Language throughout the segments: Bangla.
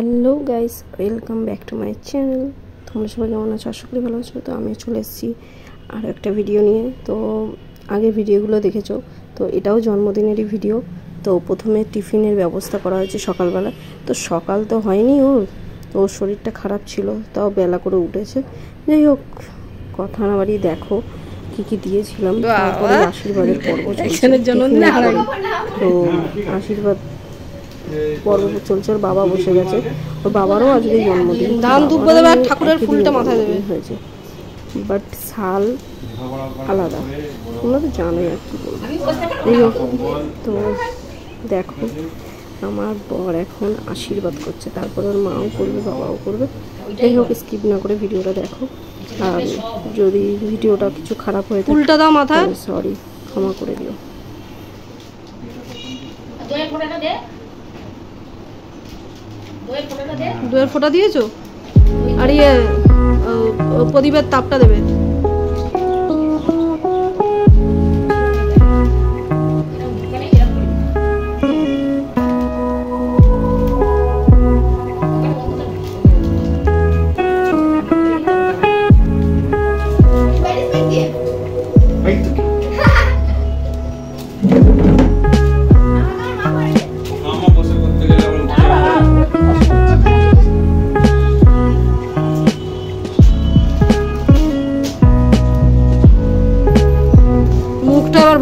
Hello guys, welcome back to my channel. তোমরা সবাই কেমন আছো? আশা করি ভালো আছো। তো আমি চলে এসেছি আর একটা ভিডিও নিয়ে। তো আগে ভিডিওগুলো দেখেছো, তো এটাও জন্মদিনেরই ভিডিও। তো প্রথমে টিফিনের ব্যবস্থা করা হয়েছে সকালবেলা। তো সকাল তো হয়নি ওর, তো ওর শরীরটা খারাপ ছিল, তাও বেলা করে উঠেছে। যাই হোক, কথা না বাড়ি দেখো কী কী দিয়েছিলাম। তারপরে আশীর্বাদের পর্ব চলছে। তো আশীর্বাদ পর্ব চলছে, ওর বাবা বসে গেছে। ওর বাবারও আজকে জন্মদিন, ধান ধূপ দেবে আর ঠাকুরের ফুলটা মাথায় দেবে হয়েছে, বাট সাল আলাদা, তোমরা তো জানোই আর কি বলবো। যাই হোক, তো দেখো আমার বর এখন আশীর্বাদ করছে, তারপর ওর মাও করবে, বাবাও করবে। যাই হোক, স্কিপ না করে ভিডিওটা দেখো। আর যদি ভিডিওটা কিছু খারাপ হয়ে থাকে উল্টা দাও মাথায়, সরি, ক্ষমা করে দিও। দুয়ের ফোঁটা দিয়েছো? আর প্রদীপের তাপটা দেবে।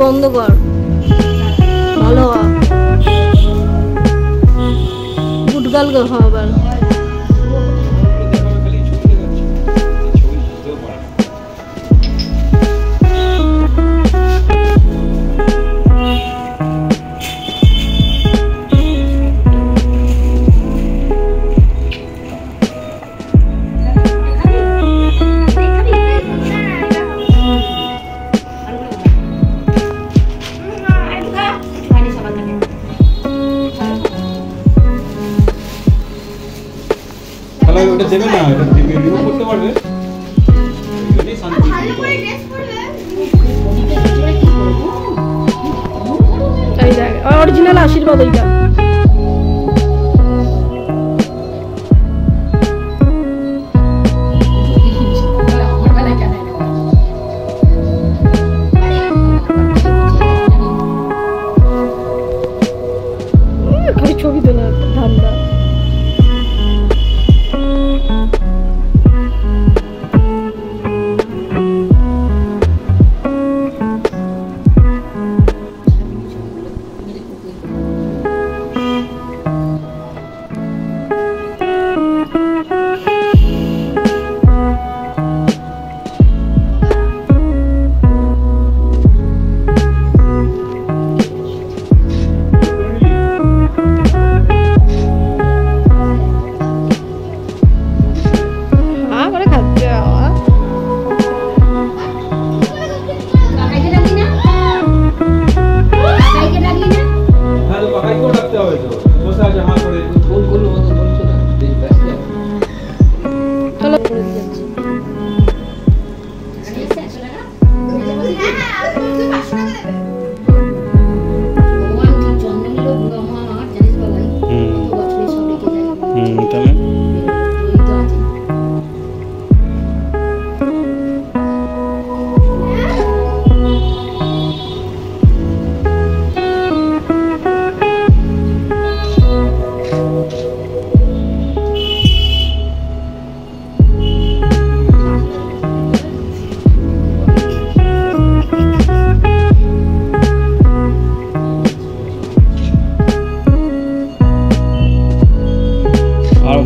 বন্ধ কর, ভালো গুটগাল খাবার। ওটা দেবে না, এটা রিভিউ করতে পারবে। এইটাই শান্তি। ভালো করে ড্রেস পরবে। এই দেখ, অরিজিনাল আশীর্বাদ এইটা। খালি ছবি তোলা ধান্দা।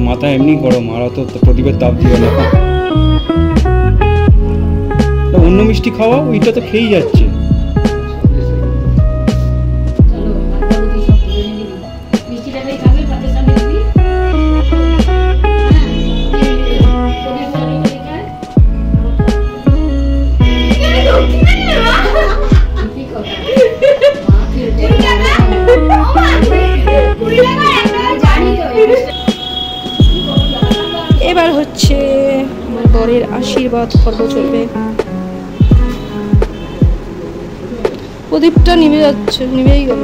মাথা এমনি গরম, আর তো প্রদীপের তাপ দিও না। অন্য মিষ্টি খাওয়া, ওইটা তো খেয়েই যাচ্ছে। এবার হচ্ছে আমার বরের আশীর্বাদ পর্ব চলবে। প্রদীপটা নিভে যাচ্ছে, নিভেই গেল।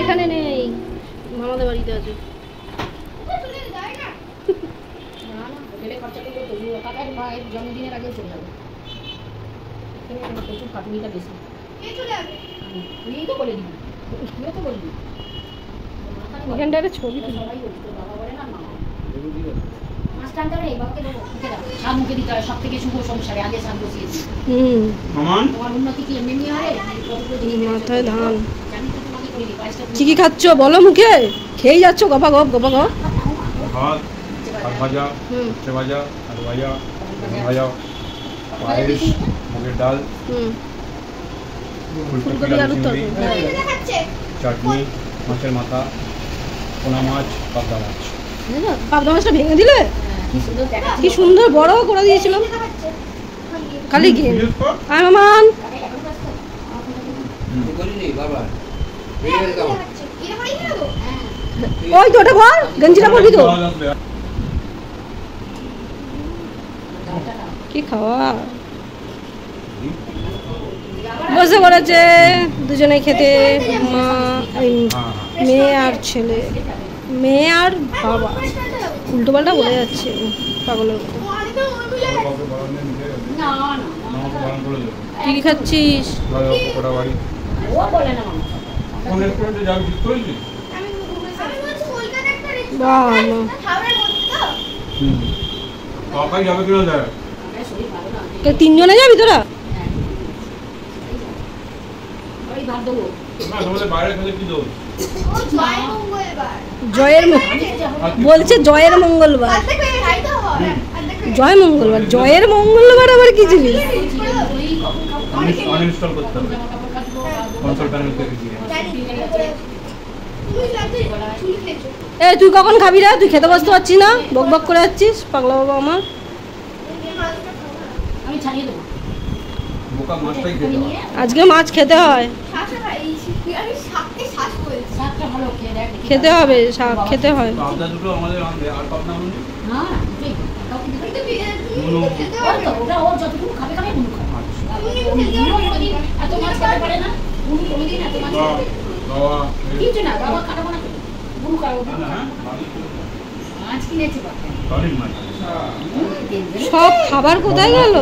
এখানে নেই, মামাদের বাড়িতে আছে। জন্মদিনের আগে চলে যাবে, প্রচুর খাটুনিটা বেশি। তুই তো বলে দিবি, তুইও তো বলবি এখানটা একটা ছবি সবাই বলছি, তোর বাবা বলে না মা মাছ টানতে হবে, বাবাকে দেবো মুখে দাও, স্বাদ মুখে দিতে হয়। সব থেকে শুভ সংসারে আগে স্বাদ বসিয়ে দিই। তোমার উন্নতি কি এমনি হয়? মাথায় ধান। কি কি খাচ্ছ বলো, মুখে খেয়ে যাচ্ছ গপা গপ গপা গপ। ভাত, ভাজা, উচ্ছে ভাজা, আলু ভাজা, ভাজা, পায়েস, মুগের ডাল, ফুলকপি আলুর তরকারি, চাটনি, মাছের মাথা, পোনা মাছ, পাবদা মাছ। পাবদা মাছটা ভেঙে দিলে কি সুন্দর বড় করে দিয়েছিলাম। খালি গিয়ে আয় মামান, ওই তো ওটা বল, গঞ্জিটা পরবি তো। কি খাওয়া বসে পড়েছে দুজনে খেতে, মা মেয়ে আর ছেলে, মেয়ে আর বাবা। উল্টো পাল্টা বলে যাচ্ছে পাগলের মতো। কি কি খাচ্ছিস? তিনজনে যাবি তোরা? জয়ের বলছে জয়ের মঙ্গলবার, জয় মঙ্গলবার, জয়ের মঙ্গলবার আবার কি জিনিস? এই তুই কখন খাবি রে? তুই খেতে বসতে পারছিস না, বক বক করে যাচ্ছিস পাগলা বাবা আমার। আজকে মাছ খেতে হয়, খেতে হবে, শাক খেতে হয়। সব খাবার কোথায় গেল?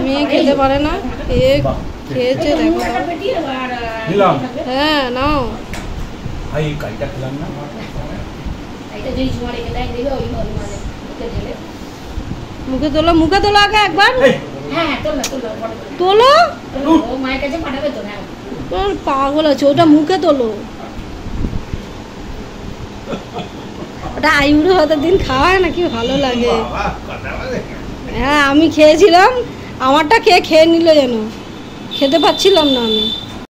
মেয়ে খেতে পারে না, খেয়েছে দেখো। হ্যাঁ নাও, মুখে তোলো, মুখে তোলো আগে একবার তোলো। পাগল আছে, ওটা মুখে তোলো। ওটা আইবুড়ো ভাতের দিন খাওয়ায় না, কি ভালো লাগে। হ্যাঁ আমি খেয়েছিলাম, আমারটা খেয়ে নিল যেন, খেতে পাচ্ছিলাম না আমি।